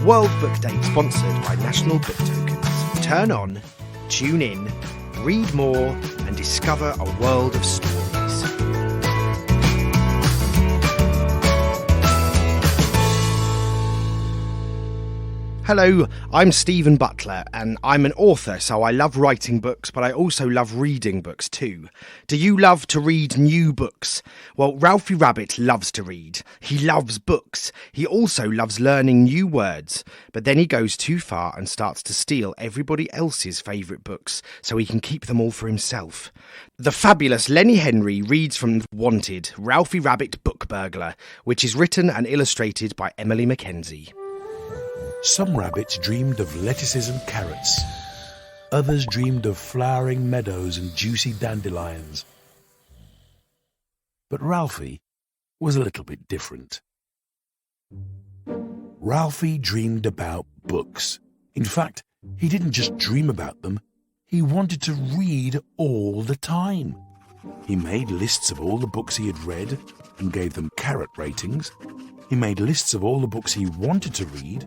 World Book Day sponsored by National Book Tokens. Turn on, tune in, read more and discover a world of stories. Hello, I'm Stephen Butler and I'm an author, so I love writing books, but I also love reading books too. Do you love to read new books? Well, Ralfy Rabbit loves to read. He loves books. He also loves learning new words, but then he goes too far and starts to steal everybody else's favourite books so he can keep them all for himself. The fabulous Lenny Henry reads from Wanted, Ralfy Rabbit Book Burglar, which is written and illustrated by Emily MacKenzie. Some rabbits dreamed of lettuces and carrots. Others dreamed of flowering meadows and juicy dandelions. But Ralfy was a little bit different. Ralfy dreamed about books. In fact, he didn't just dream about them, he wanted to read all the time. He made lists of all the books he had read and gave them carrot ratings. He made lists of all the books he wanted to read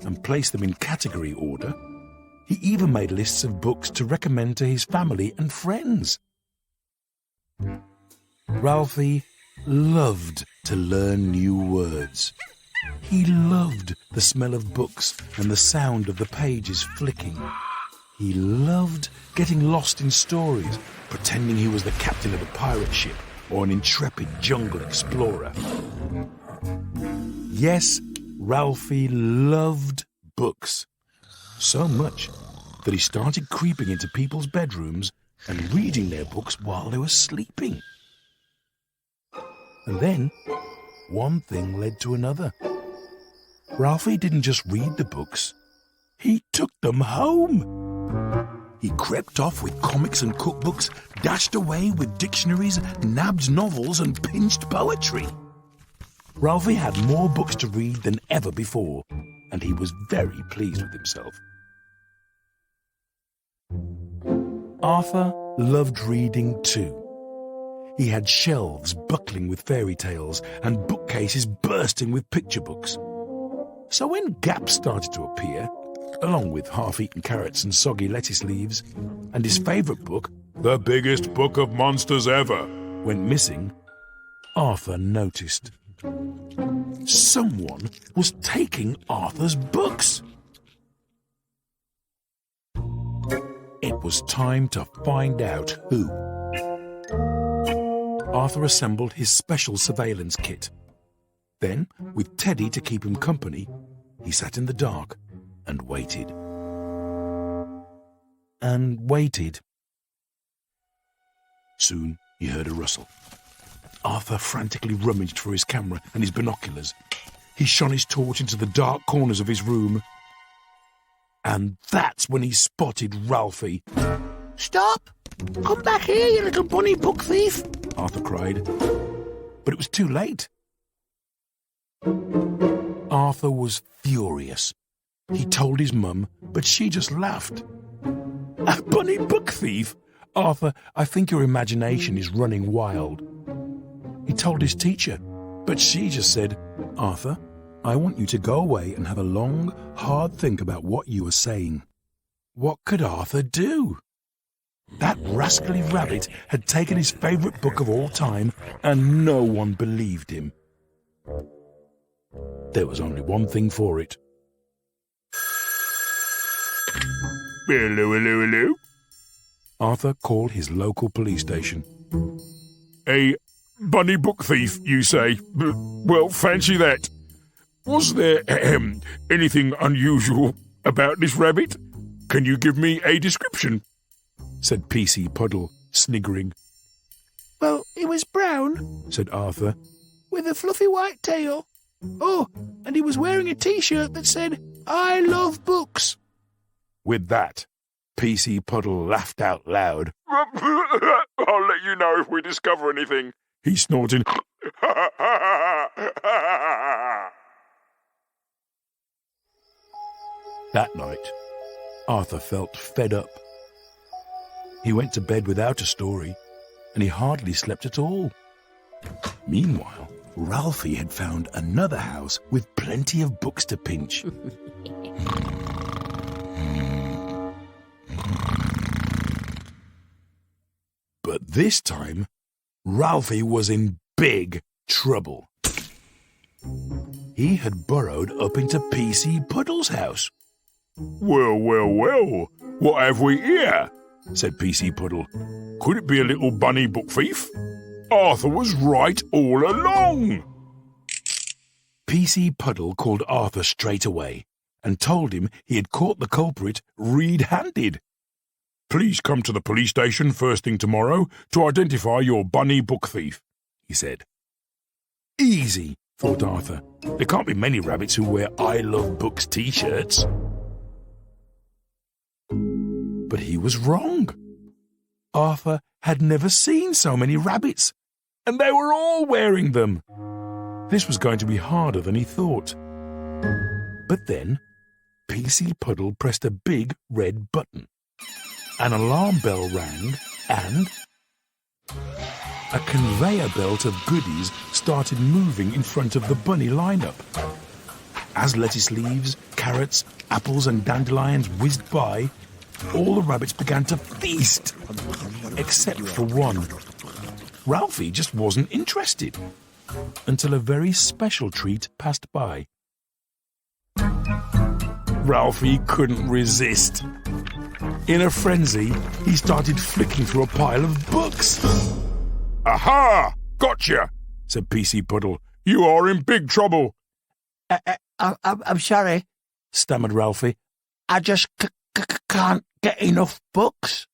and placed them in category order. He even made lists of books to recommend to his family and friends. Ralfy loved to learn new words. He loved the smell of books and the sound of the pages flicking. He loved getting lost in stories, pretending he was the captain of a pirate ship or an intrepid jungle explorer. Yes, Ralfy loved books, so much that he started creeping into people's bedrooms and reading their books while they were sleeping. And then, one thing led to another. Ralfy didn't just read the books, he took them home. He crept off with comics and cookbooks, dashed away with dictionaries, nabbed novels and pinched poetry. Ralfy had more books to read than ever before, and he was very pleased with himself. Arthur loved reading too. He had shelves buckling with fairy tales and bookcases bursting with picture books. So when gaps started to appear, along with half-eaten carrots and soggy lettuce leaves, and his favourite book, The Biggest Book of Monsters Ever, went missing, Arthur noticed. Someone was taking Arthur's books. It was time to find out who. Arthur assembled his special surveillance kit. Then, with Teddy to keep him company, he sat in the dark and waited. And waited. Soon he heard a rustle. Arthur frantically rummaged for his camera and his binoculars. He shone his torch into the dark corners of his room. And that's when he spotted Ralfy. "Stop! Come back here, you little bunny book thief!" Arthur cried. But it was too late. Arthur was furious. He told his mum, but she just laughed. "A bunny book thief? Arthur, I think your imagination is running wild." He told his teacher, but she just said, "Arthur, I want you to go away and have a long, hard think about what you are saying." What could Arthur do? That rascally rabbit had taken his favourite book of all time, and no one believed him. There was only one thing for it. "Hello, hello, hello." Arthur called his local police station. "A bunny book thief, you say? Well, fancy that. Was there anything unusual about this rabbit? Can you give me a description?" said PC Puddle, sniggering. "Well, he was brown," said Arthur, "with a fluffy white tail. Oh, and he was wearing a T-shirt that said, 'I love books.'" With that, PC Puddle laughed out loud. "I'll let you know if we discover anything," he snorted. That night, Arthur felt fed up. He went to bed without a story, and he hardly slept at all. Meanwhile, Ralfy had found another house with plenty of books to pinch. But this time, Ralfy was in big trouble. He had burrowed up into PC Puddle's house. "Well, what have we here?" said PC Puddle. "Could it be a little bunny book thief? Arthur was right all along." PC Puddle called Arthur straight away and told him he had caught the culprit red-handed. "Please come to the police station first thing tomorrow to identify your bunny book thief," he said. Easy, thought Arthur. There can't be many rabbits who wear I Love Books t-shirts. But he was wrong. Arthur had never seen so many rabbits, and they were all wearing them. This was going to be harder than he thought. But then, PC Puddle pressed a big red button. An alarm bell rang, and a conveyor belt of goodies started moving in front of the bunny lineup. As lettuce leaves, carrots, apples and dandelions whizzed by, all the rabbits began to feast, except for one. Ralfy just wasn't interested, until a very special treat passed by. Ralfy couldn't resist. In a frenzy, he started flicking through a pile of books. "Aha! Gotcha!" said PC Puddle. "You are in big trouble." I'm sorry, stammered Ralfy. I just can't get enough books.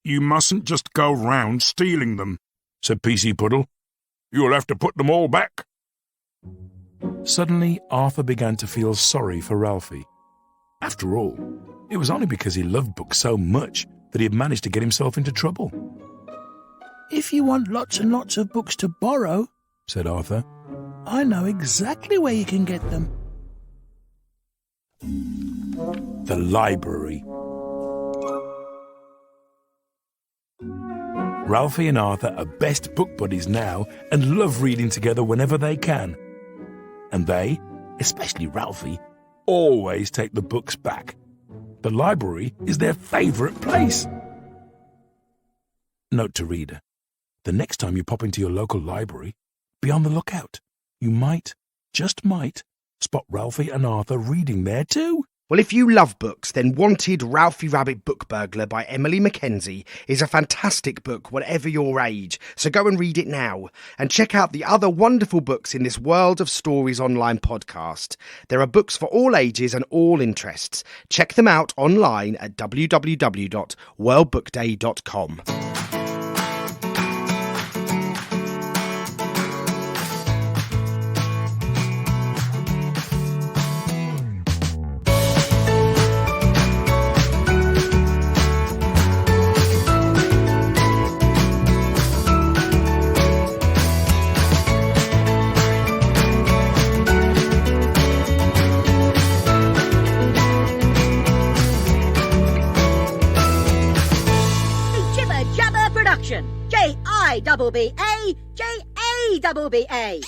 "You mustn't just go round stealing them," said PC Puddle. "You'll have to put them all back." Suddenly, Arthur began to feel sorry for Ralfy. After all, it was only because he loved books so much that he had managed to get himself into trouble. If you want lots and lots of books to borrow, said Arthur, I know exactly where you can get them. The library. Ralfy and Arthur are best book buddies now and love reading together whenever they can. And they, especially Ralfy, always take the books back. The library is their favourite place. Note to reader: the next time you pop into your local library, be on the lookout. You might, just might, spot Ralfy and Arthur reading there too. Well, if you love books, then Wanted Ralfy Rabbit Book Burglar by Emily MacKenzie is a fantastic book, whatever your age, so go and read it now. And check out the other wonderful books in this World of Stories online podcast. There are books for all ages and all interests. Check them out online at www.worldbookday.com. J-I-BBA, J-A-BBA.